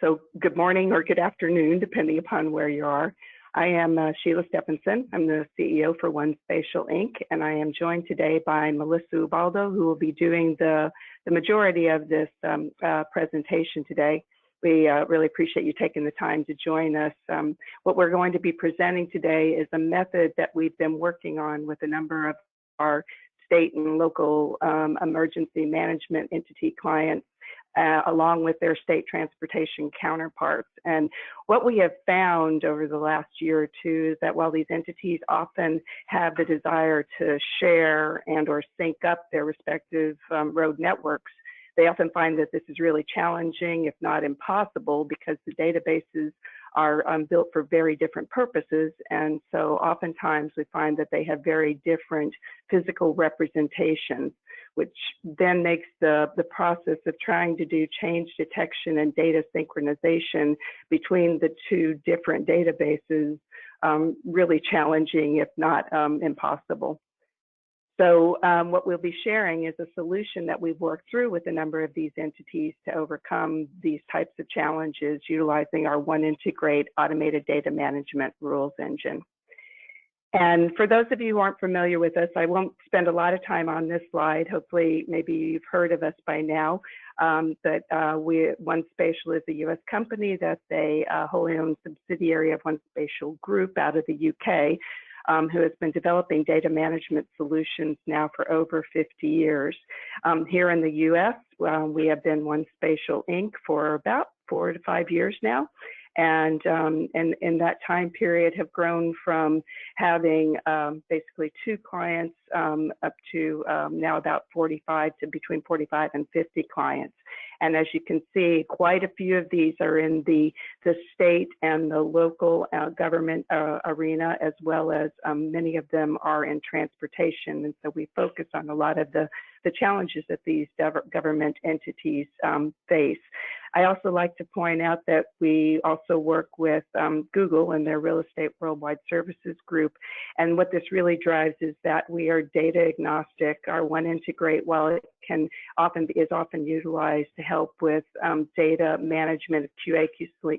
So good morning or good afternoon, depending upon where you are. I am Sheila Stephenson. I'm the CEO for One Spatial Inc., and I am joined today by Melissa Ubaldo, who will be doing the majority of this presentation today. We really appreciate you taking the time to join us. What we're going to be presenting today is a method that we've been working on with a number of our state and local emergency management entity clients, along with their state transportation counterparts. And what we have found over the last year or two is that while these entities often have the desire to share and or sync up their respective road networks, they often find that this is really challenging, if not impossible, because the databases are built for very different purposes. And so oftentimes we find that they have very different physical representations, which then makes the process of trying to do change detection and data synchronization between the two different databases really challenging, if not impossible. So what we'll be sharing is a solution that we've worked through with a number of these entities to overcome these types of challenges utilizing our One Integrate automated data management rules engine. And for those of you who aren't familiar with us, I won't spend a lot of time on this slide. Hopefully, maybe you've heard of us by now. But One Spatial is a US company that's a wholly owned subsidiary of One Spatial Group out of the UK. Who has been developing data management solutions now for over 50 years. Here in the US, we have been One Spatial Inc. for about 4 to 5 years now. And in that time period have grown from having basically 2 clients up to now about 45 to between 45 and 50 clients. And as you can see, quite a few of these are in the state and the local government arena, as well as many of them are in transportation. And so we focus on a lot of the challenges that these government entities face. I also like to point out that we also work with Google and their Real Estate Worldwide Services Group. And what this really drives is that we are data agnostic. Our One Integrate, while it is often utilized to help with data management of QA/QC,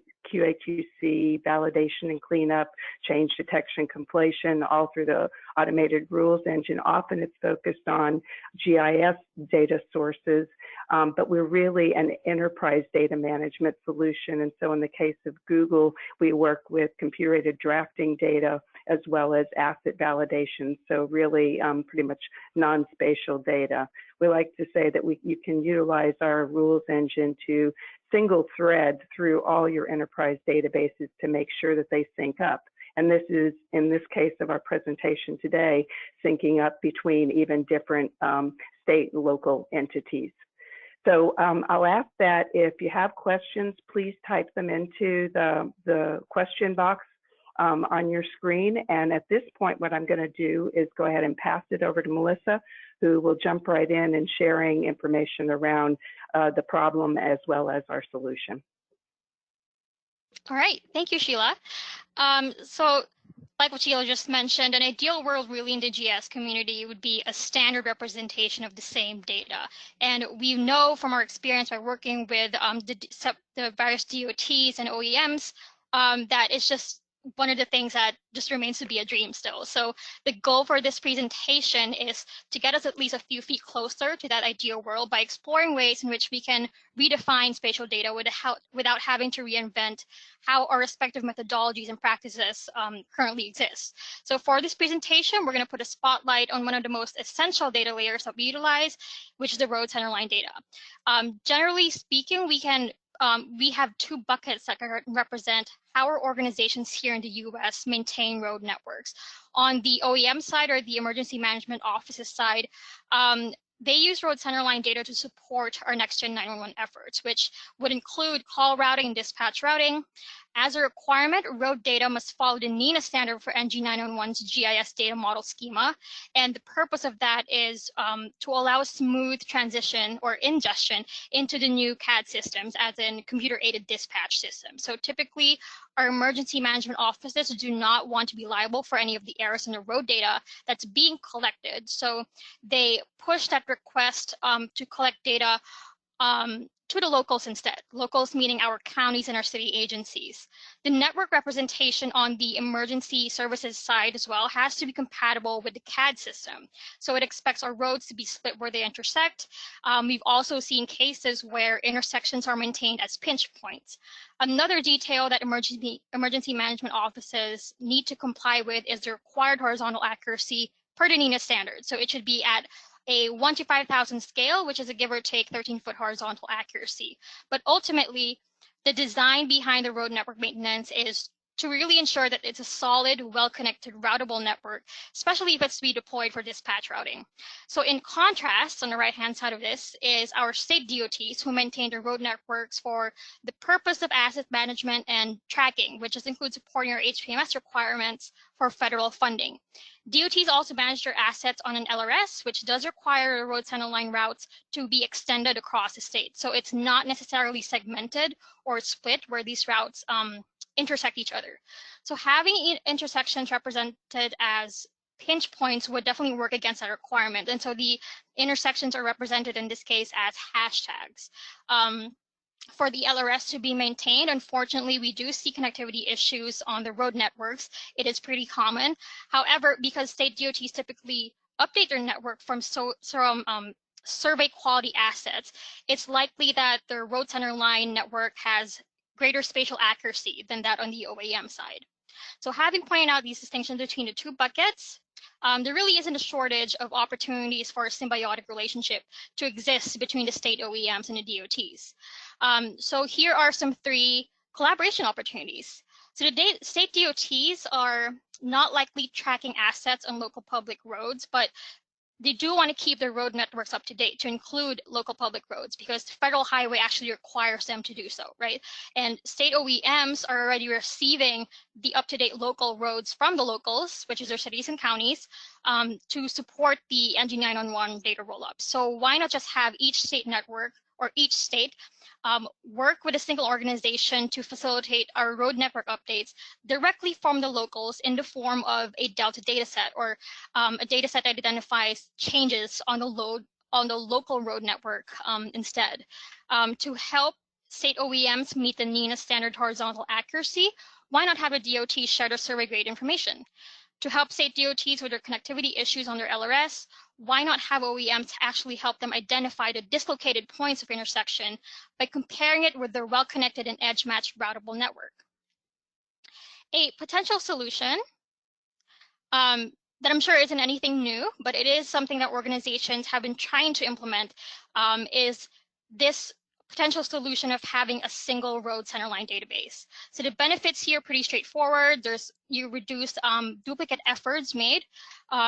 validation and cleanup, change detection, completion, all through the automated rules engine. Often it's focused on GIS data sources, but we're really an enterprise data management solution. And so in the case of Google, we work with computer-aided drafting data as well as asset validation. So really pretty much non-spatial data. We like to say that you can utilize our rules engine to single thread through all your enterprise databases to make sure that they sync up. And this is, in this case of our presentation today, syncing up between even different state and local entities. So I'll ask that if you have questions, please type them into the question box on your screen. And at this point, what I'm going to do is go ahead and pass it over to Melissa, who will jump right in and sharing information around the problem as well as our solution. All right, thank you, Sheila. So like what Sheila just mentioned, an ideal world really in the GIS community would be a standard representation of the same data. And we know from our experience by working with the various DOTs and OEMs that it's just one of the things that just remains to be a dream still. So the goal for this presentation is to get us at least a few feet closer to that ideal world by exploring ways in which we can redefine spatial data without having to reinvent how our respective methodologies and practices currently exist. So for this presentation, we're going to put a spotlight on one of the most essential data layers that we utilize, which is the road centerline data. Generally speaking, we have 2 buckets that can represent how our organizations here in the US maintain road networks. On the OEM side, or the emergency management offices side, they use road centerline data to support our next-gen 911 efforts, which would include call routing and dispatch routing. As a requirement, road data must follow the NENA standard for NG911's GIS data model schema. And the purpose of that is to allow a smooth transition or ingestion into the new CAD systems, as in computer-aided dispatch systems. So typically, our emergency management offices do not want to be liable for any of the errors in the road data that's being collected. So they push that request to collect data to the locals instead. Locals meaning our counties and our city agencies. The network representation on the emergency services side as well has to be compatible with the CAD system. So it expects our roads to be split where they intersect. We've also seen cases where intersections are maintained as pinch points. Another detail that emergency management offices need to comply with is the required horizontal accuracy per the NENA standard. So it should be at a 1 to 5,000 scale, which is a give or take 13-foot horizontal accuracy. But ultimately, the design behind the road network maintenance is to really ensure that it's a solid, well-connected, routable network, especially if it's to be deployed for dispatch routing. So in contrast, on the right-hand side of this is our state DOTs who maintain the road networks for the purpose of asset management and tracking, which just includes supporting our HPMS requirements for federal funding. DOTs also manage their assets on an LRS, which does require road centerline routes to be extended across the state. So it's not necessarily segmented or split where these routes intersect each other. So having intersections represented as pinch points would definitely work against that requirement. And so the intersections are represented in this case as hashtags. For the LRS to be maintained, unfortunately, we do see connectivity issues on the road networks. It is pretty common. However, because state DOTs typically update their network from survey quality assets, it's likely that the road center line network has greater spatial accuracy than that on the OEM side. So having pointed out these distinctions between the two buckets, there really isn't a shortage of opportunities for a symbiotic relationship to exist between the state OEMs and the DOTs. So here are some 3 collaboration opportunities. So the state DOTs are not likely tracking assets on local public roads, but they do want to keep their road networks up to date to include local public roads because federal highway actually requires them to do so, right? And state OEMs are already receiving the up-to-date local roads from the locals, which is their cities and counties, to support the NG911 data rollup. So why not just have each state network or each state work with a single organization to facilitate our road network updates directly from the locals in the form of a Delta dataset or a dataset that identifies changes on the local road network instead. To help state OEMs meet the NENA standard horizontal accuracy, why not have a DOT share the survey grade information? To help state DOTs with their connectivity issues on their LRS, why not have OEMs actually help them identify the dislocated points of intersection by comparing it with their well-connected and edge-matched routable network? A potential solution that I'm sure isn't anything new, but it is something that organizations have been trying to implement, is this potential solution of having a single road centerline database. So the benefits here are pretty straightforward. You reduce duplicate efforts made.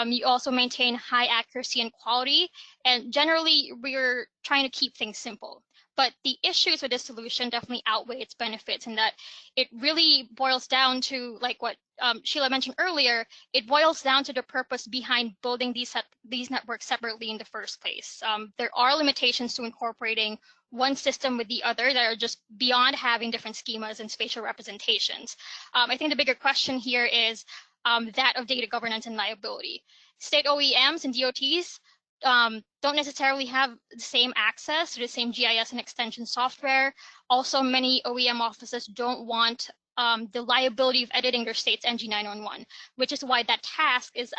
You also maintain high accuracy and quality. And generally, we're trying to keep things simple. But the issues with this solution definitely outweigh its benefits in that it really boils down to, like what Sheila mentioned earlier, it boils down to the purpose behind building these networks separately in the first place. There are limitations to incorporating one system with the other that are just beyond having different schemas and spatial representations. I think the bigger question here is that of data governance and liability. State OEMs and DOTs don't necessarily have the same access to the same GIS and extension software. Also, many OEM offices don't want the liability of editing their state's NG911, which is why that task is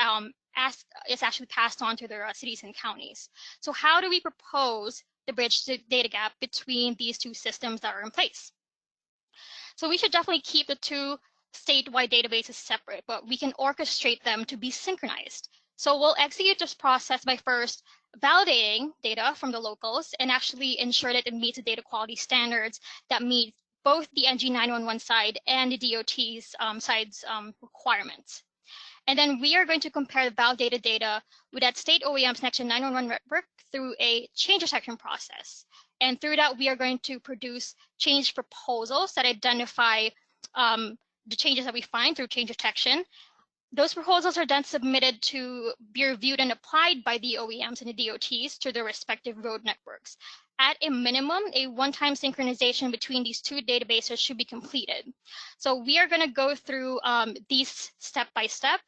actually passed on to their cities and counties. So how do we propose the bridge the data gap between these two systems that are in place? So we should definitely keep the two statewide databases separate, but we can orchestrate them to be synchronized. So we'll execute this process by first validating data from the locals and actually ensure that it meets the data quality standards that meet both the NG911 side and the DOT's side's requirements. And then we are going to compare the validated data with that state OEM's Next-Gen 911 network through a change detection process. And through that, we are going to produce change proposals that identify the changes that we find through change detection. Those proposals are then submitted to be reviewed and applied by the OEMs and the DOTs to their respective road networks. At a minimum, a one-time synchronization between these two databases should be completed. So we are going to go through these step by step.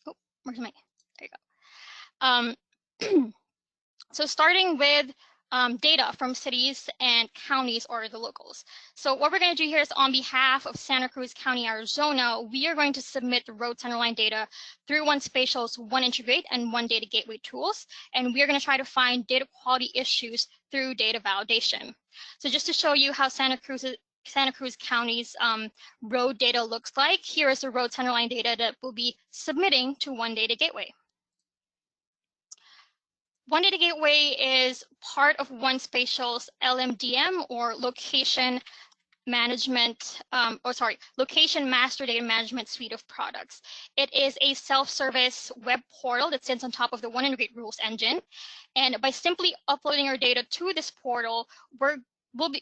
Oh, where's my, there you go. So starting with data from cities and counties or the locals. So what we're going to do here is on behalf of Santa Cruz County, Arizona, we are going to submit the road centerline data through OneSpatial's OneIntegrate and OneData Gateway tools. And we are going to try to find data quality issues through data validation. So just to show you how Santa Cruz County's road data looks like, here is the road centerline data that we'll be submitting to OneData Gateway. OneData Gateway is part of OneSpatial's LMDM, or Location Management, Location Master Data Management suite of products. It is a self-service web portal that sits on top of the OneIntegrate Rules engine. And by simply uploading our data to this portal,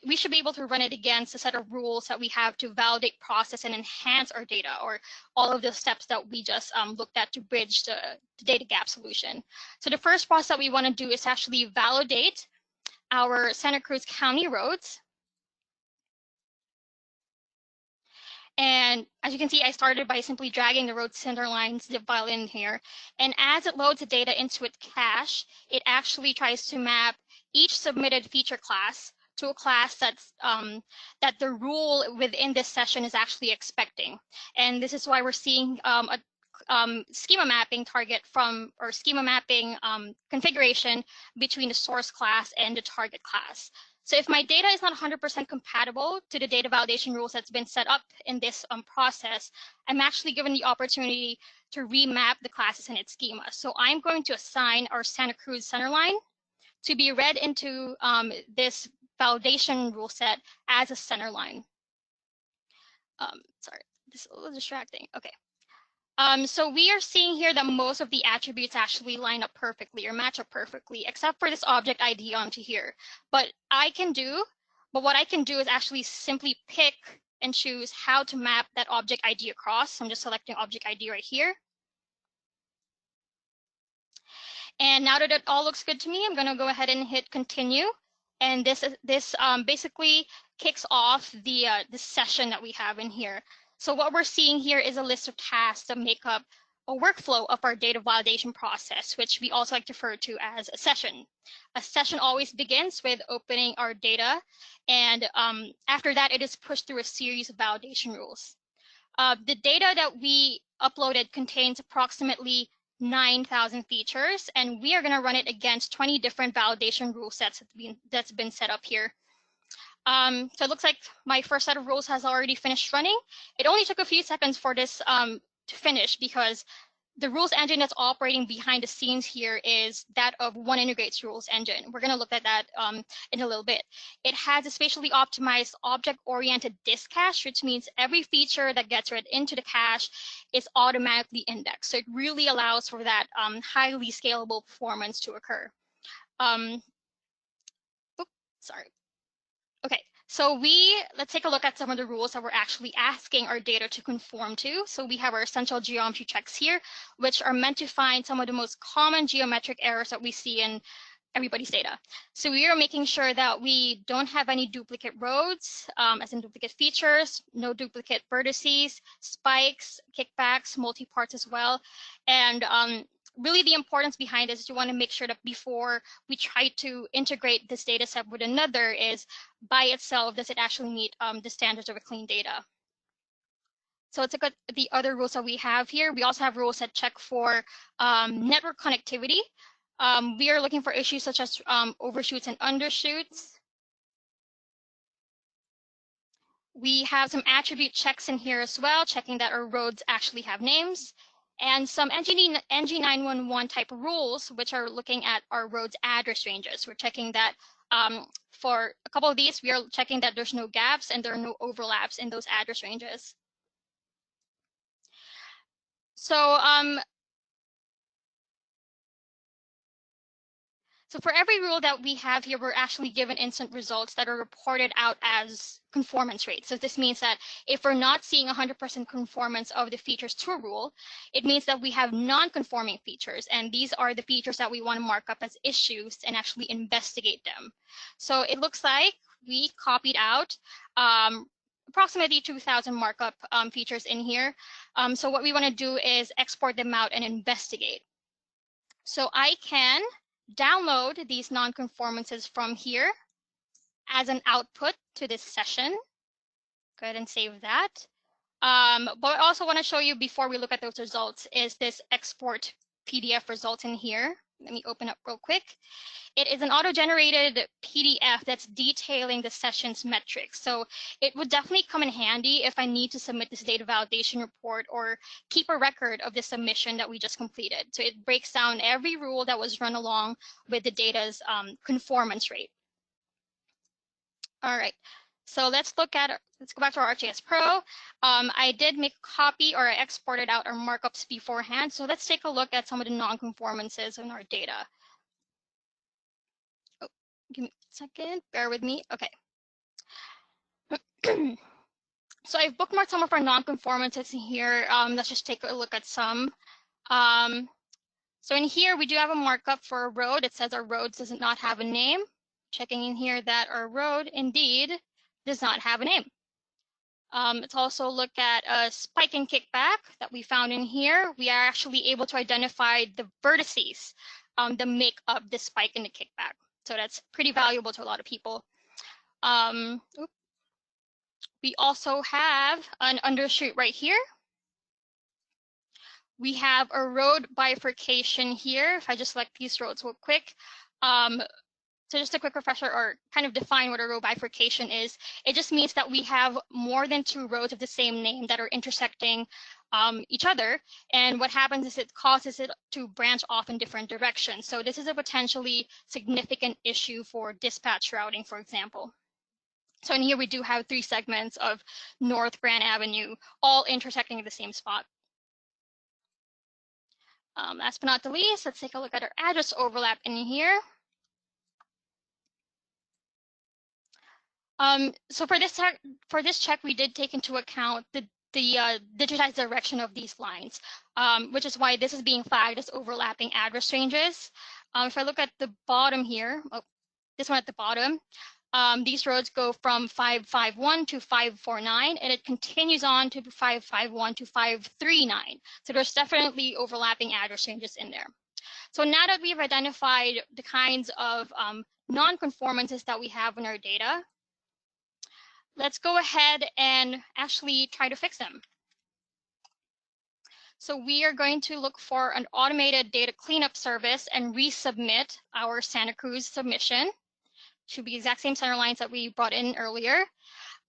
we should be able to run it against a set of rules that we have to validate, process, and enhance our data, or all of the steps that we just looked at to bridge the data gap solution. So the first process that we want to do is actually validate our Santa Cruz County roads. And as you can see, I started by simply dragging the road Centerlines zip file in here. And as it loads the data into its cache, it actually tries to map each submitted feature class to a class that's that the rule within this session is actually expecting. And this is why we're seeing a schema mapping target from, or schema mapping configuration between the source class and the target class. So if my data is not 100% compatible to the data validation rules that's been set up in this process, I'm actually given the opportunity to remap the classes in its schema. So I'm going to assign our Santa Cruz Centerline to be read into this validation rule set as a centerline. Sorry, this is a little distracting. Okay. So we are seeing here that most of the attributes actually line up perfectly or match up perfectly, except for this object ID onto here. But what I can do is actually simply pick and choose how to map that object ID across. So I'm just selecting object ID right here. And now that it all looks good to me, I'm going to go ahead and hit continue. And this basically kicks off the session that we have in here. So what we're seeing here is a list of tasks that make up a workflow of our data validation process, which we also like to refer to as a session. A session always begins with opening our data, and after that, it is pushed through a series of validation rules. The data that we uploaded contains approximately 9,000 features, and we are going to run it against 20 different validation rule sets that's been set up here. So it looks like my first set of rules has already finished running. It only took a few seconds for this to finish because the rules engine that's operating behind the scenes here is that of OneIntegrate's rules engine. We're going to look at that in a little bit. It has a spatially optimized object-oriented disk cache, which means every feature that gets read into the cache is automatically indexed. So it really allows for that highly scalable performance to occur. Sorry. Okay, so let's take a look at some of the rules that we're actually asking our data to conform to. So we have our essential geometry checks here, which are meant to find some of the most common geometric errors that we see in everybody's data. So we are making sure that we don't have any duplicate roads, as in duplicate features, no duplicate vertices, spikes, kickbacks, multi-parts as well. And really the importance behind this is you want to make sure that before we try to integrate this data set with another is by itself, does it actually meet the standards of a clean data? So let's look at the other rules that we have here. We also have rules that check for network connectivity. We are looking for issues such as overshoots and undershoots. We have some attribute checks in here as well, checking that our roads actually have names. And some NG911 type of rules, which are looking at our roads address ranges. We're checking that for a couple of these, we are checking that there's no gaps and there are no overlaps in those address ranges. So for every rule that we have here, we're actually given instant results that are reported out as conformance rates. So this means that if we're not seeing 100% conformance of the features to a rule, it means that we have non-conforming features. And these are the features that we want to mark up as issues and actually investigate them. So it looks like we copied out approximately 2,000 markup features in here. So what we want to do is export them out and investigate. So I can download these nonconformances from here as an output to this session. Go ahead and save that. But I also want to show you before we look at those results is this export PDF result in here. Let me open up real quick. It is an auto-generated PDF that's detailing the session's metrics. So it would definitely come in handy if I need to submit this data validation report or keep a record of the submission that we just completed. So it breaks down every rule that was run along with the data's conformance rate. All right, so let's go back to our ArcGIS Pro. I did make a copy, or I exported out our markups beforehand. So let's take a look at some of the non-conformances in our data. Oh, give me a second, bear with me. Okay. So I've bookmarked some of our non-conformances here. Let's just take a look at some. So in here, we do have a markup for a road. It says our road does not have a name. Checking in here that our road indeed does not have a name. Let's also look at a spike and kickback that we found in here. We are actually able to identify the vertices that make up the spike and the kickback. So that's pretty valuable to a lot of people. We also have an undershoot right here. We have a road bifurcation here. If I just select these roads real quick. So just a quick refresher, or kind of define what a road bifurcation is. It just means that we have more than 2 roads of the same name that are intersecting each other. And what happens is it causes it to branch off in different directions. So this is a potentially significant issue for dispatch routing, for example. So in here, we do have 3 segments of North Grand Avenue, all intersecting at the same spot. Last but not the least, let's take a look at our address overlap in here. So for this check, we did take into account the digitized direction of these lines, which is why this is being flagged as overlapping address ranges. If I look at the bottom here, this one at the bottom, these roads go from 551 to 549, and it continues on to 551 to 539. So there's definitely overlapping address ranges in there. So now that we've identified the kinds of non-conformances that we have in our data, let's go ahead and actually try to fix them. So we are going to look for an automated data cleanup service and resubmit our Santa Cruz submission. Should be the exact same Centerlines that we brought in earlier.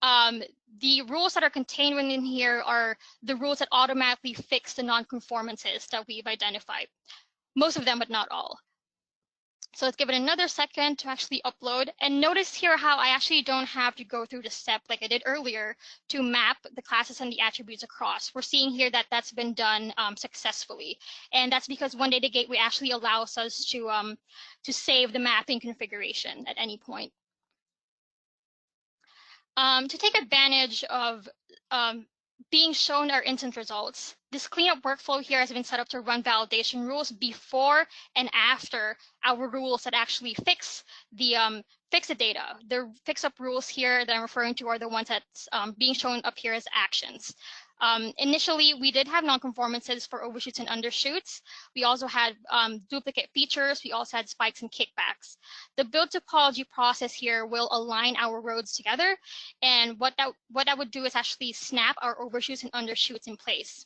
The rules that are contained within here are the rules that automatically fix the non-conformances that we've identified. Most of them, but not all. So let's give it another second to actually upload. And notice here how I actually don't have to go through the step like I did earlier to map the classes and the attributes across. We're seeing here that that's been done successfully. And that's because One Data Gateway actually allows us to save the mapping configuration at any point. To take advantage of being shown our instance results, this cleanup workflow here has been set up to run validation rules before and after our rules that actually fix the data. The fix-up rules here that I'm referring to are the ones that's being shown up here as actions. Initially, we did have non-conformances for overshoots and undershoots. We also had duplicate features. We also had spikes and kickbacks. The build topology process here will align our roads together. And what that would do is actually snap our overshoots and undershoots in place.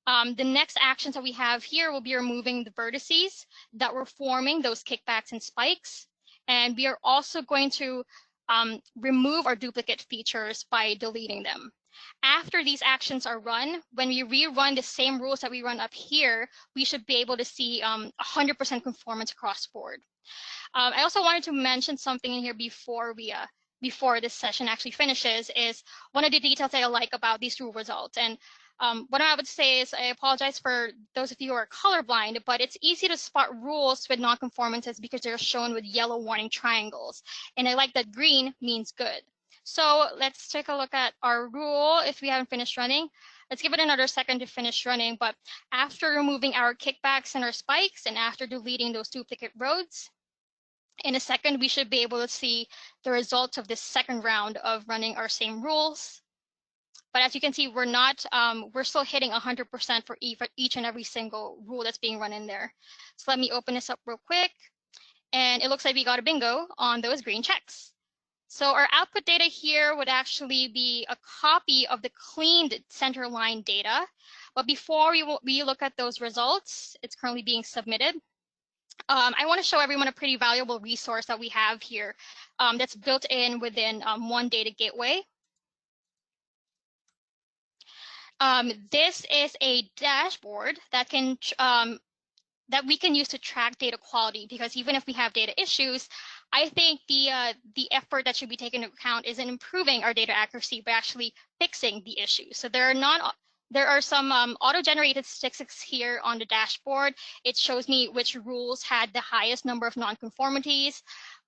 The next actions that we have here will be removing the vertices that were forming those kickbacks and spikes. And we are also going to remove our duplicate features by deleting them. After these actions are run, when we rerun the same rules that we run up here, we should be able to see 100% conformance across the board. I also wanted to mention something in here before this session actually finishes, is one of the details that I like about these rule results. And what I would say is, I apologize for those of you who are colorblind, but it's easy to spot rules with non-conformances because they're shown with yellow warning triangles. And I like that green means good. So let's take a look at our rule if we haven't finished running. Let's give it another second to finish running. But after removing our kickbacks and our spikes, and after deleting those duplicate roads, in a second, we should be able to see the results of this second round of running our same rules. But as you can see, we're still hitting 100% for each and every single rule that's being run in there. So let me open this up real quick. And it looks like we got a bingo on those green checks. So our output data here would actually be a copy of the cleaned Centerline data. But before we look at those results, it's currently being submitted. I want to show everyone a pretty valuable resource that we have here that's built in within One Data Gateway. This is a dashboard that can that we can use to track data quality, because even if we have data issues, I think the effort that should be taken into account isn't improving our data accuracy, but actually fixing the issues. So there are some auto-generated statistics here on the dashboard. It shows me which rules had the highest number of nonconformities.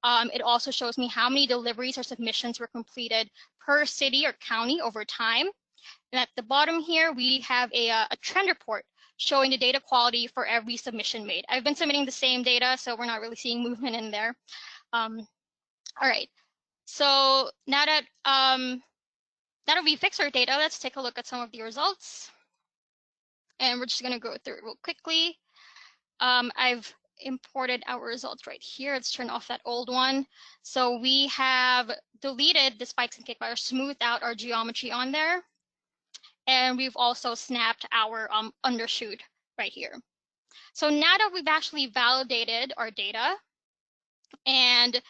It also shows me how many deliveries or submissions were completed per city or county over time. And at the bottom here, we have a trend report showing the data quality for every submission made. I've been submitting the same data, so we're not really seeing movement in there. All right, so now that we fix our data, let's take a look at some of the results. And we're just gonna go through it real quickly. I've imported our results right here. Let's turn off that old one. So we have deleted the spikes and kickbars, smoothed out our geometry on there. And we've also snapped our undershoot right here. So now that we've actually validated our data and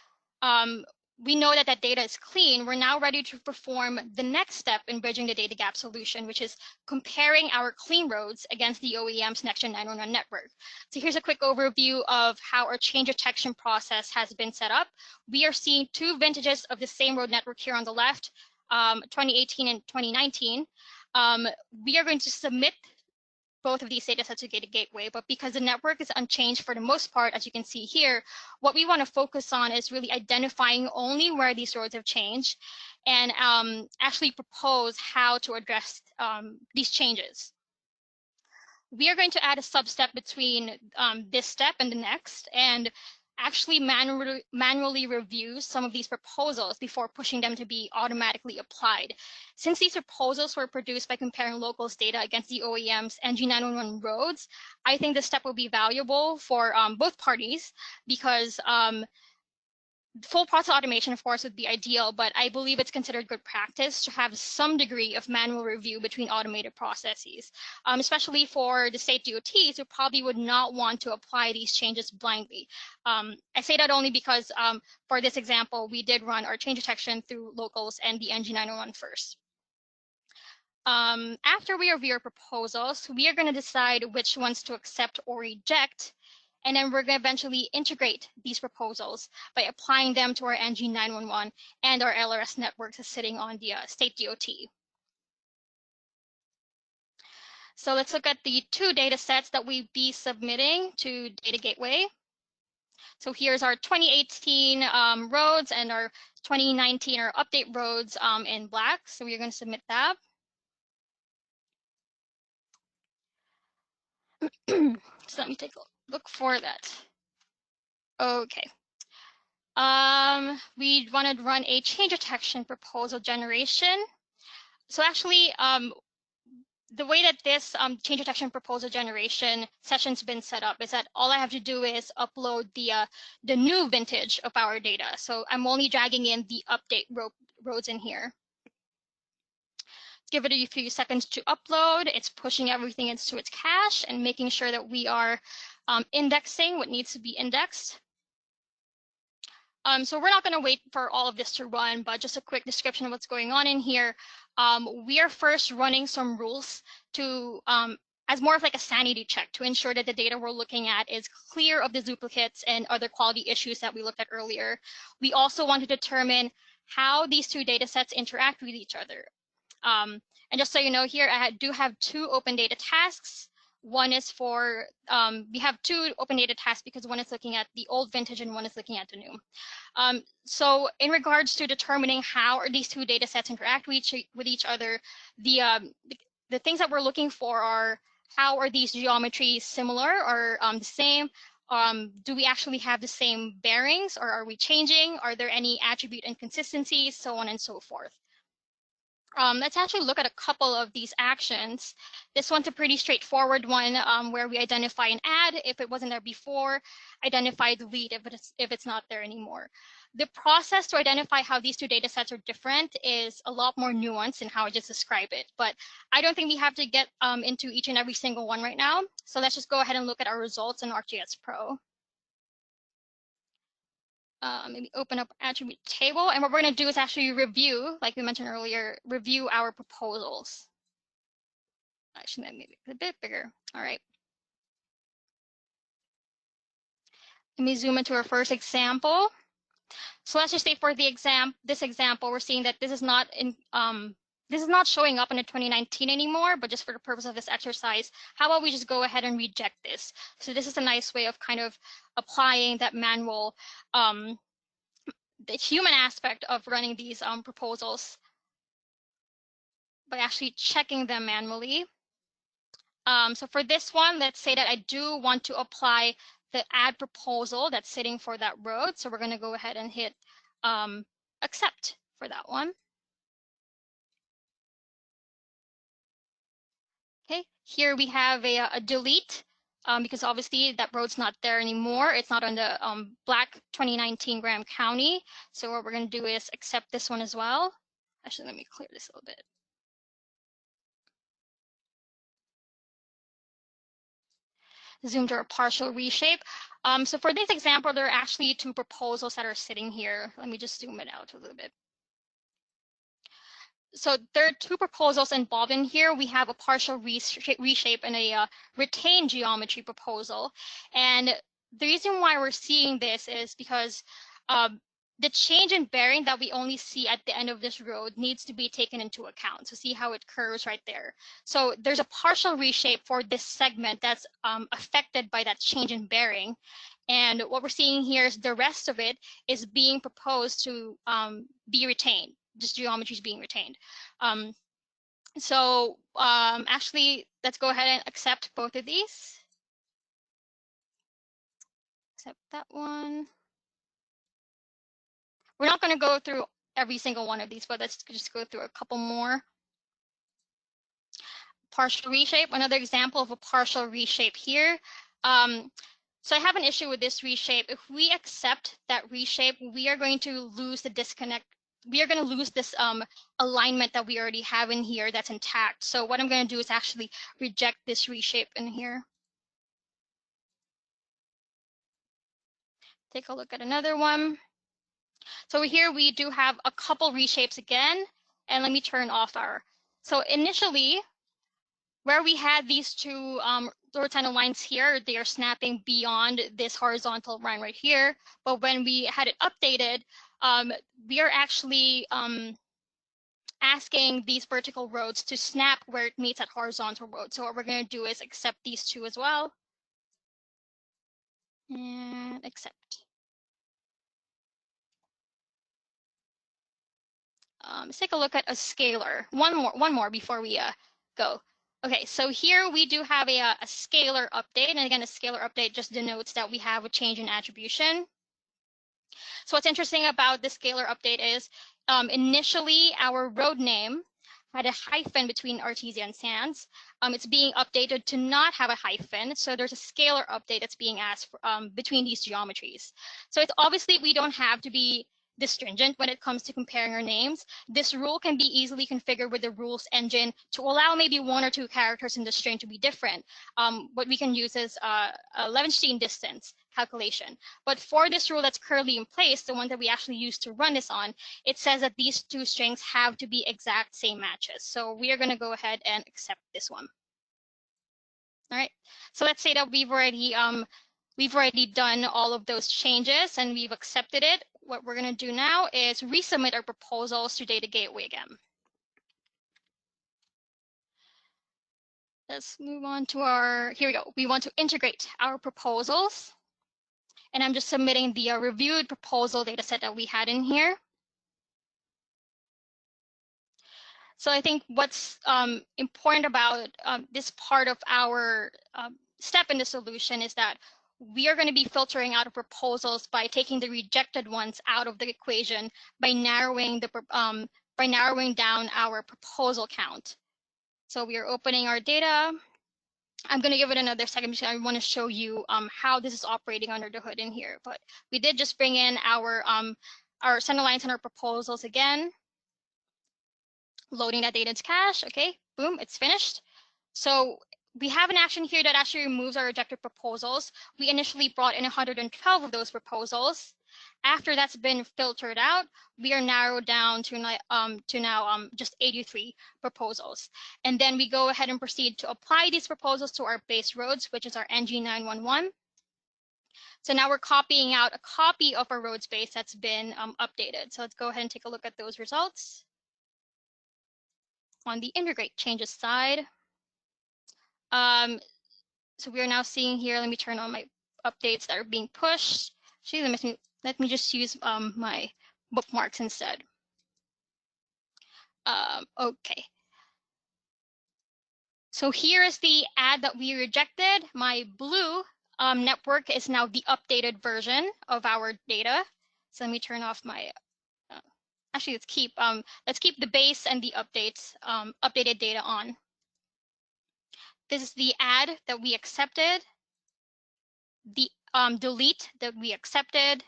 we know that that data is clean, we're now ready to perform the next step in bridging the data gap solution, which is comparing our clean roads against the OEM's Next-Gen 911 network. So here's a quick overview of how our change detection process has been set up. We are seeing two vintages of the same road network here on the left, 2018 and 2019. We are going to submit both of these data sets to Data Gateway, but because the network is unchanged for the most part, as you can see here, what we want to focus on is really identifying only where these roads have changed and actually propose how to address these changes. We are going to add a sub-step between this step and the next, and actually manually review some of these proposals before pushing them to be automatically applied. Since these proposals were produced by comparing locals data against the OEM's NG911 roads, I think this step will be valuable for both parties, because full process automation, of course, would be ideal, but I believe it's considered good practice to have some degree of manual review between automated processes, especially for the state DOTs who probably would not want to apply these changes blindly. I say that only because for this example, we did run our change detection through locals and the NG911 first. After we review our proposals, we are going to decide which ones to accept or reject. And then we're going to eventually integrate these proposals by applying them to our NG911 and our LRS networks sitting on the state DOT. So let's look at the two data sets that we'll be submitting to Data Gateway. So here's our 2018 roads and our 2019 or update roads in black. So we're going to submit that. So let me take a look for that. Okay. We want to run a change detection proposal generation. So actually, the way that this change detection proposal generation session's been set up is that all I have to do is upload the new vintage of our data. So I'm only dragging in the update roads in here. Give it a few seconds to upload. It's pushing everything into its cache and making sure that we are indexing what needs to be indexed. So we're not going to wait for all of this to run, but just a quick description of what's going on in here. We are first running some rules to as more of like a sanity check to ensure that the data we're looking at is clear of the duplicates and other quality issues that we looked at earlier. We also want to determine how these two data sets interact with each other. And just so you know here, I do have two open data tasks. One is for, we have two open data tasks because one is looking at the old vintage and one is looking at the new. So in regards to determining how these two data sets interact with each other, the things that we're looking for are how are these geometries similar or the same? Do we actually have the same bearings or are we changing? Are there any attribute inconsistencies, so on and so forth? let's actually look at a couple of these actions. This one's a pretty straightforward one where we identify an add if it wasn't there before, identify delete if it's not there anymore. The process to identify how these two data sets are different is a lot more nuanced in how I just describe it, but I don't think we have to get into each and every single one right now. So let's just go ahead and look at our results in ArcGIS Pro. Maybe open up attribute table, and what we're going to do is actually review, like we mentioned earlier, review our proposals. Actually, that maybe a bit bigger. All right. Let me zoom into our first example. So let's just say for the this example, we're seeing that this is not showing up in the 2019 anymore, but just for the purpose of this exercise, how about we just go ahead and reject this? So this is a nice way of kind of applying that manual, the human aspect of running these proposals by actually checking them manually. So for this one, let's say that I do want to apply the add proposal that's sitting for that road. So we're going to go ahead and hit accept for that one. Okay, here we have a delete because obviously that road's not there anymore. It's not on the black 2019 Graham County. So what we're going to do is accept this one as well. Actually, let me clear this a little bit. Zoom to a partial reshape. So for this example, there are actually two proposals that are sitting here. Let me just zoom it out a little bit. So there are two proposals involved in here. We have a partial reshape and a retained geometry proposal. And the reason why we're seeing this is because the change in bearing that we only see at the end of this road needs to be taken into account. So see how it curves right there. So there's a partial reshape for this segment that's affected by that change in bearing. And what we're seeing here is the rest of it is being proposed to be retained. This geometry is being retained. Actually, let's go ahead and accept both of these. Accept that one. We're not going to go through every single one of these, but let's just go through a couple more. Partial reshape, another example of a partial reshape here. So I have an issue with this reshape. If we accept that reshape, we are going to lose the disconnect. We are going to lose this alignment that we already have in here that's intact. So what I'm going to do is actually reject this reshape in here. Take a look at another one. So here we do have a couple reshapes again. And let me turn off our. So initially, where we had these two horizontal lines here, they are snapping beyond this horizontal line right here. But when we had it updated, we are actually asking these vertical roads to snap where it meets that horizontal road. So what we're going to do is accept these two as well. And accept. Let's take a look at a scalar. One more before we go. Okay, so here we do have a scalar update. And again, a scalar update just denotes that we have a change in attribution. So what's interesting about the scalar update is initially our road name had a hyphen between artesian sands. It's being updated to not have a hyphen. So there's a scalar update that's being asked for, between these geometries. So it's obviously we don't have to be this stringent when it comes to comparing our names. This rule can be easily configured with the rules engine to allow maybe one or two characters in the string to be different. What we can use is a Levenshtein distance calculation. But for this rule that's currently in place, the one that we actually use to run this on, it says that these two strings have to be exact same matches. So we are going to go ahead and accept this one. All right. So let's say that we've already done all of those changes and we've accepted it. What we're going to do now is resubmit our proposals to Data Gateway again. Let's move on to our, here we go. We want to integrate our proposals. And I'm just submitting the reviewed proposal data set that we had in here. So I think what's important about this part of our step in the solution is that we are going to be filtering out of proposals by taking the rejected ones out of the equation by narrowing by narrowing down our proposal count. So we are opening our data. I'm going to give it another second because I want to show you how this is operating under the hood in here. But we did just bring in our Centerlines and our proposals again. Loading that data into cache. Okay, boom, it's finished. So we have an action here that actually removes our rejected proposals. We initially brought in 112 of those proposals. After that's been filtered out, we are narrowed down to now just 83 proposals. And then we go ahead and proceed to apply these proposals to our base roads, which is our NG911. So now we're copying out a copy of our roads base that's been updated. So let's go ahead and take a look at those results. On the integrate changes side, so we are now seeing here, let me turn on my updates that are being pushed. Actually, let me just use my bookmarks instead. Okay. So here is the ad that we rejected. My blue network is now the updated version of our data. So let me turn off my, actually let's keep the base and the updates, updated data on. This is the ad that we accepted, the delete that we accepted.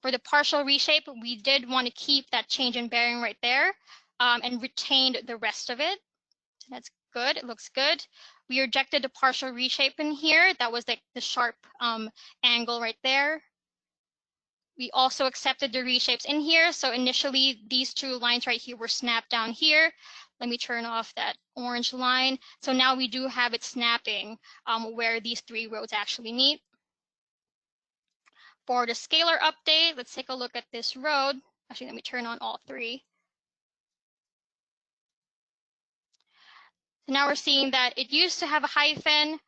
For the partial reshape, we did want to keep that change in bearing right there and retained the rest of it. So that's good. It looks good. We rejected the partial reshape in here. That was like the sharp angle right there. We also accepted the reshapes in here. So initially, these two lines right here were snapped down here. Let me turn off that orange line. So now we do have it snapping where these three roads actually meet. For the scalar update, let's take a look at this road. Actually, let me turn on all three. So now we're seeing that it used to have a hyphen.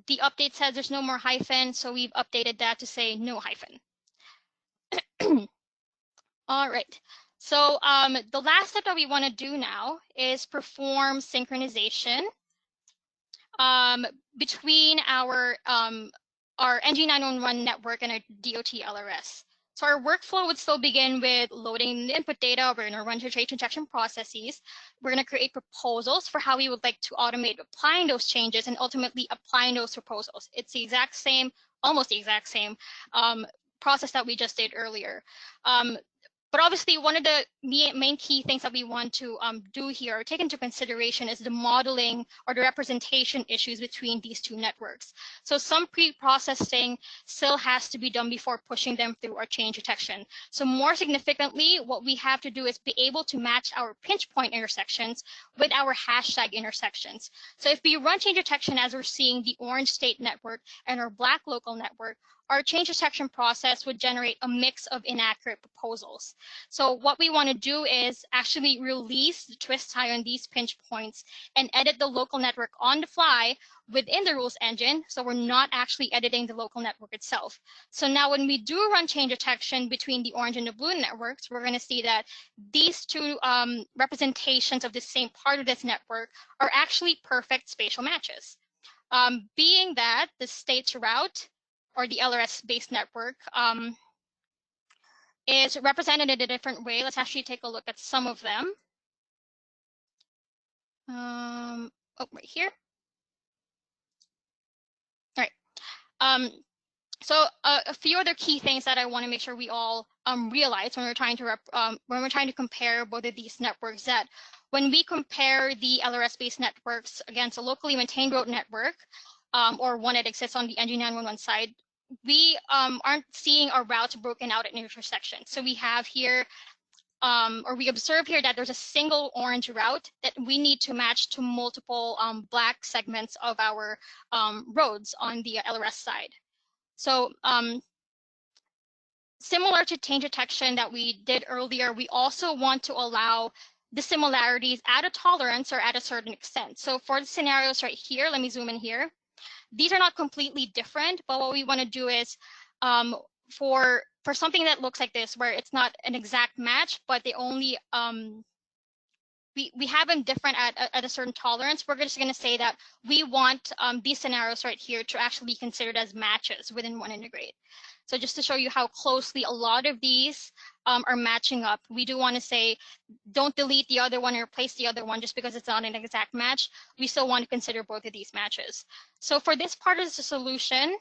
The update says there's no more hyphen, so we've updated that to say no hyphen. All right. So the last step that we want to do now is perform synchronization between our NG911 network and our DOT LRS. So our workflow would still begin with loading the input data. We're going to run change injection processes. We're going to create proposals for how we would like to automate applying those changes and ultimately applying those proposals. It's the exact same, almost the exact same process that we just did earlier. But obviously, one of the main key things that we want to do here or take into consideration is the modeling or the representation issues between these two networks. So some pre-processing still has to be done before pushing them through our change detection. So more significantly, what we have to do is be able to match our pinch point intersections with our hashtag intersections. So if we run change detection as we're seeing the orange state network and our black local network, our change detection process would generate a mix of inaccurate proposals. So what we want to do is actually release the twist tie on these pinch points and edit the local network on the fly within the rules engine. So we're not actually editing the local network itself. So now when we do run change detection between the orange and the blue networks, we're going to see that these two representations of the same part of this network are actually perfect spatial matches. Being that the state's route or the LRS-based network is represented in a different way. Let's actually take a look at some of them. Oh, right here. All right. So a few other key things that I want to make sure we all realize when we're trying to compare both of these networks, that when we compare the LRS-based networks against a locally maintained road network or one that exists on the NG911 side, we aren't seeing our routes broken out at intersections. So we have here, or we observe here that there's a single orange route that we need to match to multiple black segments of our roads on the LRS side. So similar to change detection that we did earlier, we also want to allow the similarities at a tolerance or at a certain extent. So for the scenarios right here, let me zoom in here. These are not completely different, but what we want to do is for something that looks like this, where it's not an exact match, but they only we have them different at a certain tolerance. We're just going to say that we want these scenarios right here to actually be considered as matches within one integrate. So just to show you how closely a lot of these are matching up, we do want to say don't delete the other one or replace the other one just because it's not an exact match. We still want to consider both of these matches. So for this part of the solution,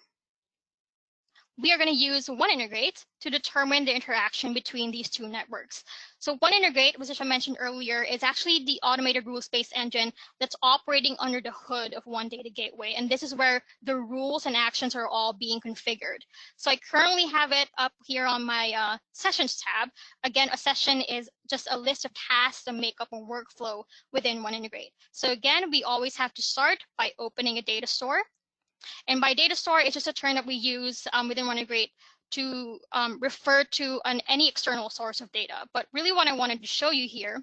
we are going to use one integrate to determine the interaction between these two networks. So one integrate, which I mentioned earlier, is actually the automated rules-based engine that's operating under the hood of one data gateway. And this is where the rules and actions are all being configured. So I currently have it up here on my sessions tab. Again, a session is just a list of tasks that make up a workflow within one integrate. So again, we always have to start by opening a data store. And by data store, it's just a term that we use within one integrate to refer to any external source of data. But really what I wanted to show you here,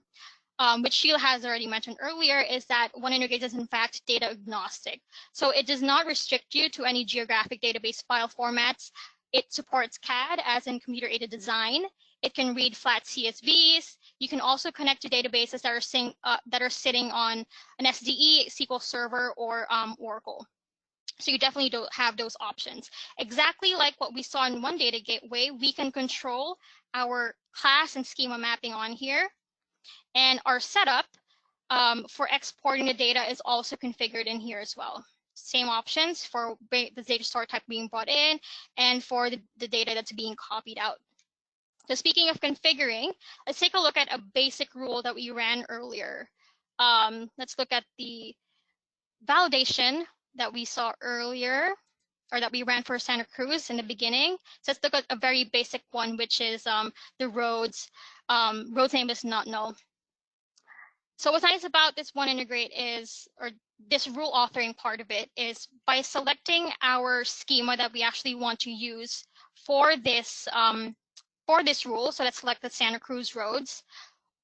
which Sheila has already mentioned earlier, is that one integrate is in fact data agnostic. So it does not restrict you to any geographic database file formats. It supports CAD, as in computer-aided design. It can read flat CSVs. You can also connect to databases that are sitting on an SDE, SQL Server, or Oracle. So you definitely don't have those options. Exactly like what we saw in one data gateway, we can control our class and schema mapping on here. And our setup for exporting the data is also configured in here as well. Same options for the data store type being brought in and for the data that's being copied out. So speaking of configuring, let's take a look at a basic rule that we ran earlier. Let's look at the validation that we saw earlier, or that we ran for Santa Cruz in the beginning. So let's look at a very basic one, which is the roads. Road's name is not null. So what's nice about this one integrate is, or this rule authoring part of it, is by selecting our schema that we actually want to use for this rule. So let's select the Santa Cruz roads.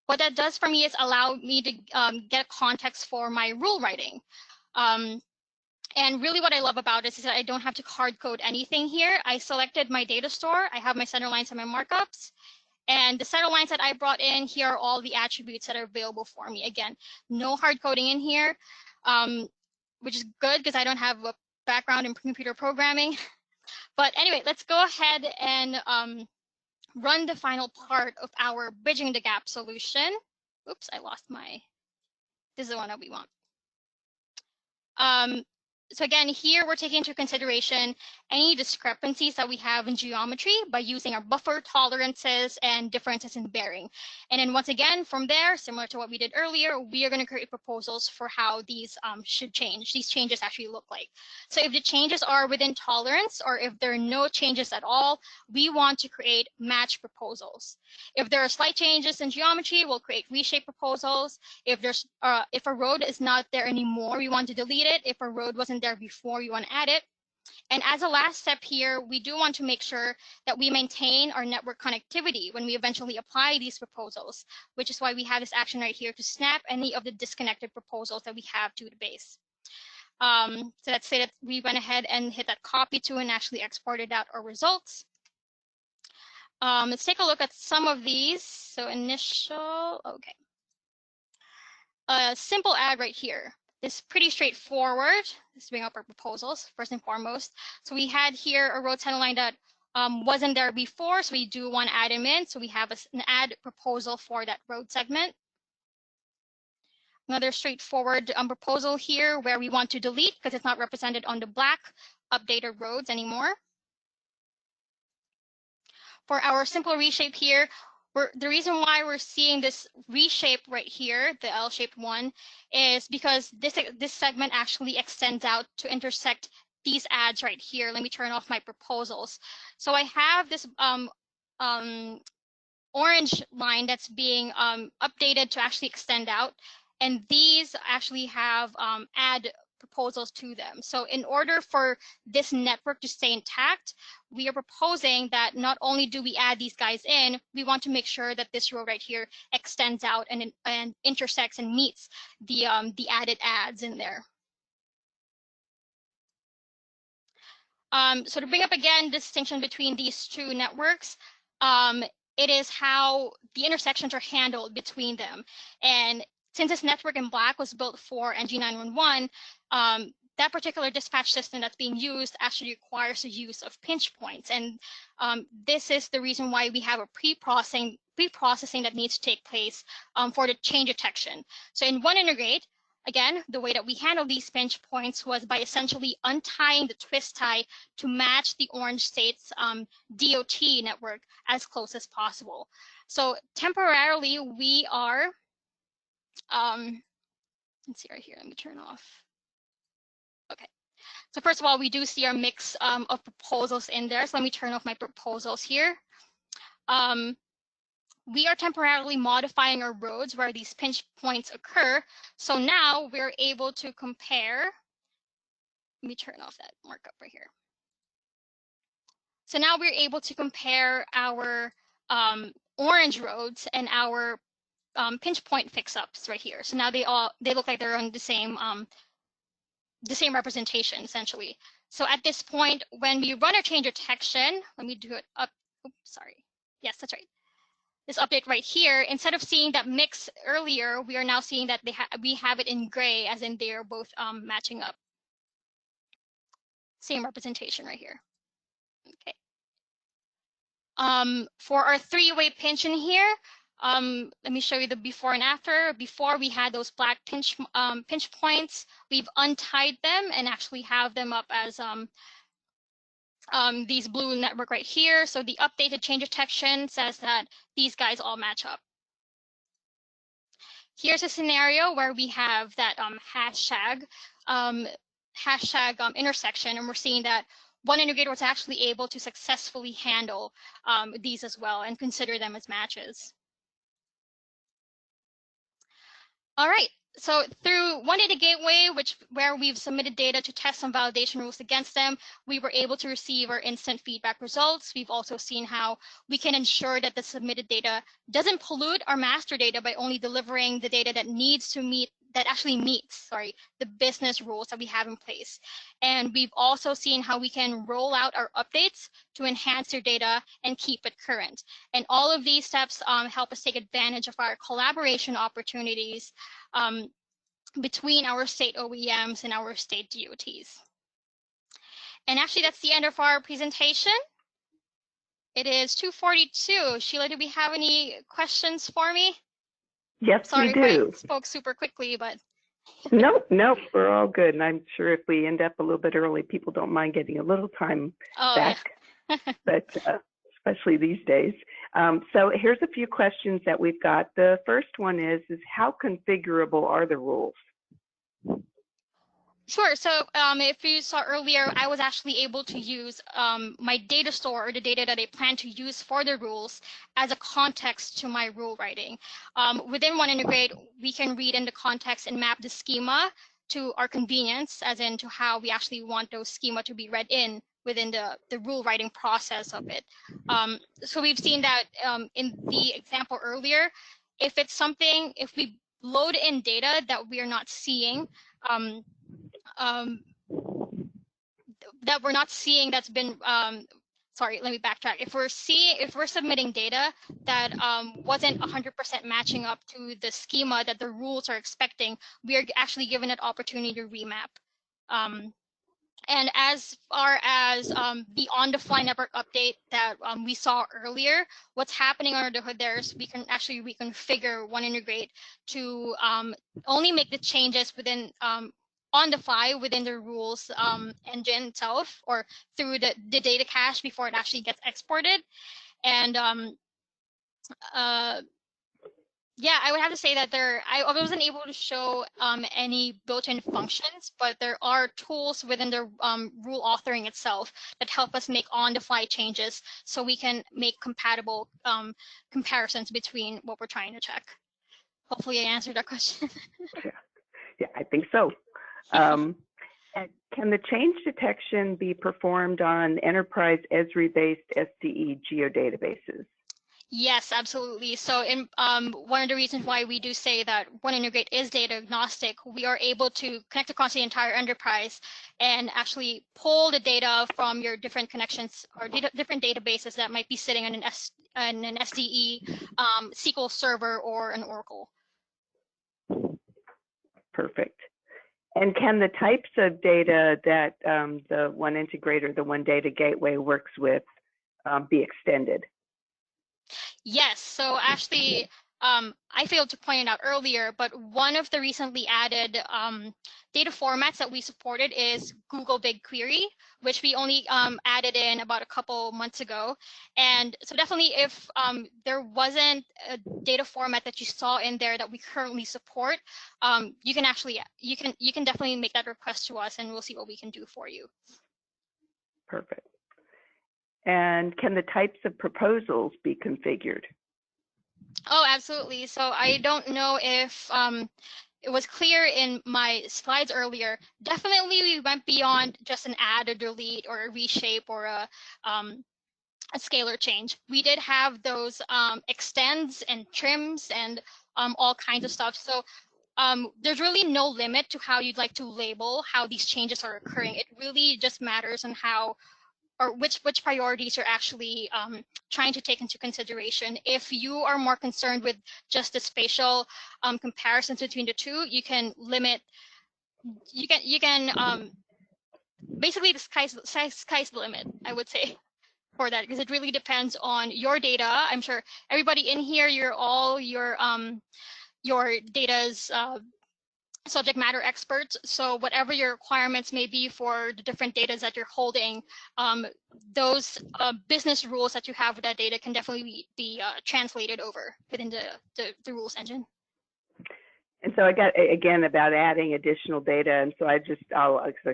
What that does for me is allow me to get context for my rule writing. And really what I love about this is that I don't have to hard code anything here. I selected my data store. I have my Centerlines and my markups. And the Centerlines that I brought in, here are all the attributes that are available for me. Again, no hard coding in here, which is good because I don't have a background in computer programming. But anyway, let's go ahead and run the final part of our bridging the gap solution. Oops, I lost my, this is the one that we want. So again, here we're taking into consideration any discrepancies that we have in geometry by using our buffer tolerances and differences in bearing. And then once again, from there, similar to what we did earlier, we are going to create proposals for how these should change. These changes actually look like. So if the changes are within tolerance, or if there are no changes at all, we want to create match proposals. If there are slight changes in geometry, we'll create reshape proposals. If there's if a road is not there anymore, we want to delete it. If a road wasn't there before, you want to add it. And as a last step here, we do want to make sure that we maintain our network connectivity when we eventually apply these proposals, which is why we have this action right here to snap any of the disconnected proposals that we have to the base. So let's say that we went ahead and hit that copy to and actually exported out our results. Let's take a look at some of these. So initial, okay. A simple add right here. This is pretty straightforward. Let's bring up our proposals first and foremost. So we had here a road Centerline that wasn't there before, so we do want to add him in. So we have an add proposal for that road segment. Another straightforward proposal here where we want to delete because it's not represented on the black updated roads anymore. For our simple reshape here, the reason why we're seeing this reshape right here, the L-shaped one, is because this segment actually extends out to intersect these adds right here. Let me turn off my proposals. So I have this orange line that's being updated to actually extend out, and these actually have add proposals to them. So in order for this network to stay intact, we are proposing that not only do we add these guys in, we want to make sure that this row right here extends out and intersects and meets the added adds in there. So to bring up again the distinction between these two networks, it is how the intersections are handled between them. And since this network in black was built for NG911, that particular dispatch system that's being used actually requires the use of pinch points. And this is the reason why we have a pre-processing that needs to take place for the change detection. So in one integrate, again, the way that we handle these pinch points was by essentially untying the twist tie to match the orange state's DOT network as close as possible. So temporarily, we are, let's see right here, let me turn off. Okay, so first of all, we do see our mix of proposals in there. So let me turn off my proposals here. We are temporarily modifying our roads where these pinch points occur. So now we're able to compare. Let me turn off that markup right here. So now we're able to compare our orange roads and our pinch point fix-ups right here. So now they look like they're on the same representation essentially. So at this point, when we run our change detection, let me do it up. Oops, sorry. Yes, that's right. This update right here, instead of seeing that mix earlier, we are now seeing that we have it in gray, as in they're both matching up. Same representation right here. Okay. For our three-way pinch in here, let me show you the before and after. Before we had those black pinch points, we've untied them and actually have them up as these blue network right here. So the updated change detection says that these guys all match up. Here's a scenario where we have that hashtag intersection, and we're seeing that one integrator was actually able to successfully handle these as well and consider them as matches. All right, so through One Data Gateway, where we've submitted data to test some validation rules against them, we were able to receive our instant feedback results. We've also seen how we can ensure that the submitted data doesn't pollute our master data by only delivering the data that actually meets the business rules that we have in place. And we've also seen how we can roll out our updates to enhance your data and keep it current. And all of these steps help us take advantage of our collaboration opportunities between our state OEMs and our state DOTs. And actually, that's the end of our presentation. It is 2:42. Sheila, do we have any questions for me? Yes, Sorry we do. if I spoke super quickly, but. Nope, we're all good. And I'm sure if we end up a little bit early, people don't mind getting a little time back, yeah. But especially these days. So here's a few questions that we've got. The first one is how configurable are the rules? Sure. So if you saw earlier, I was actually able to use my data store, or the data that I plan to use for the rules, as a context to my rule writing. Within One Integrate, we can read in the context and map the schema to our convenience, as in to how we actually want those schema to be read in within the rule writing process of it. So we've seen that in the example earlier, if we load in data that we are not seeing, that's been sorry, let me backtrack. If we're submitting data that wasn't 100% matching up to the schema that the rules are expecting, we are actually given an opportunity to remap. And as far as the on-the-fly network update that we saw earlier, what's happening under the hood there is we can actually reconfigure One Integrate to only make the changes within on the fly within the rules engine itself, or through the data cache before it actually gets exported. And yeah, I would have to say that I wasn't able to show any built-in functions, but there are tools within the rule authoring itself that help us make on-the-fly changes so we can make compatible comparisons between what we're trying to check. Hopefully I answered that question. Yeah, I think so. Can the change detection be performed on enterprise Esri-based SDE geodatabases? Yes, absolutely. So in one of the reasons why we do say that One Integrate is data agnostic, we are able to connect across the entire enterprise and actually pull the data from your different connections or different databases that might be sitting on an SDE, SQL Server, or an Oracle. Perfect. And can the types of data that the one integrator, the one data gateway works with be extended? Yes, so actually, I failed to point it out earlier, but one of the recently added data formats that we supported is Google BigQuery, which we only added in about a couple months ago. And so definitely if there wasn't a data format that you saw in there that we currently support, you can definitely make that request to us and we'll see what we can do for you. Perfect. And can the types of proposals be configured? Oh, absolutely. So I don't know if it was clear in my slides earlier. Definitely, we went beyond just an add, a delete, or a reshape, or a scalar change. We did have those extends and trims and all kinds of stuff. So there's really no limit to how you'd like to label how these changes are occurring. It really just matters on how or which priorities you're actually trying to take into consideration. If you are more concerned with just the spatial comparisons between the two, you can limit. You can basically the sky's the limit, I would say, for that, because it really depends on your data. I'm sure everybody in here, your data's subject matter experts. So whatever your requirements may be for the different data that you're holding, those business rules that you have with that data can definitely be translated over within the rules engine. And so I got, again, about adding additional data. And so I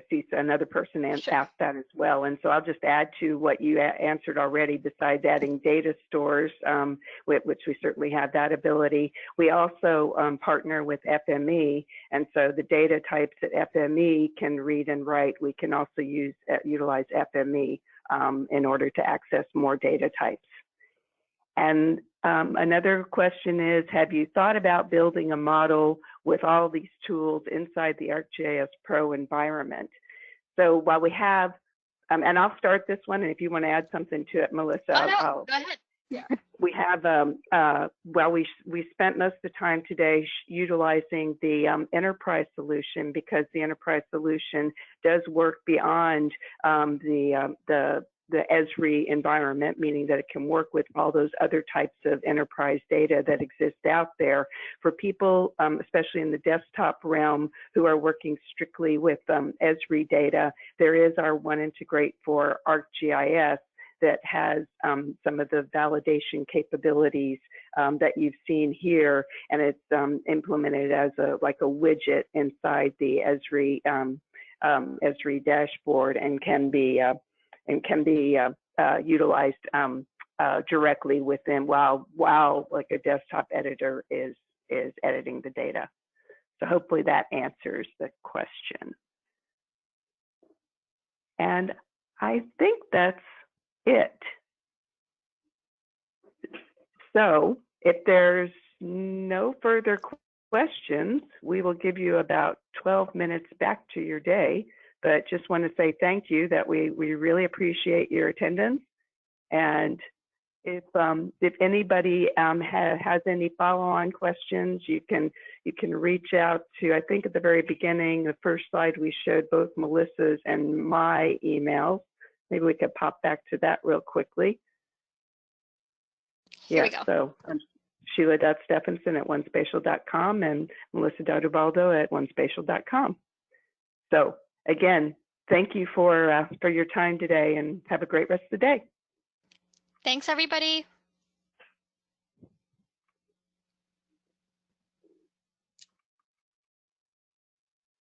see another person asked that as well. And so I'll just add to what you answered already, besides adding data stores, which we certainly have that ability. We also partner with FME. And so the data types that FME can read and write, we can also utilize FME in order to access more data types. And another question is, have you thought about building a model with all these tools inside the ArcGIS Pro environment? So while we have, and I'll start this one, and if you want to add something to it, Melissa, go ahead. Yeah. We have, well, we spent most of the time today utilizing the enterprise solution, because the enterprise solution does work beyond the Esri environment, meaning that it can work with all those other types of enterprise data that exist out there. For people, especially in the desktop realm, who are working strictly with Esri data, there is our One Integrate for ArcGIS that has some of the validation capabilities that you've seen here, and it's implemented as like a widget inside the Esri Esri dashboard, and can be utilized directly within while like a desktop editor is editing the data. So hopefully that answers the question. And I think that's it. So if there's no further questions, we will give you about 12 minutes back to your day. But just want to say thank you, that we really appreciate your attendance. And if anybody has any follow-on questions, you can reach out to, I think at the very beginning, the first slide we showed both Melissa's and my emails. Maybe we could pop back to that real quickly. Here we go. So Sheila.Stephenson at onespatial.com and Melissa.Ubaldo at onespatial.com. So again, thank you for your time today, and have a great rest of the day. Thanks, everybody.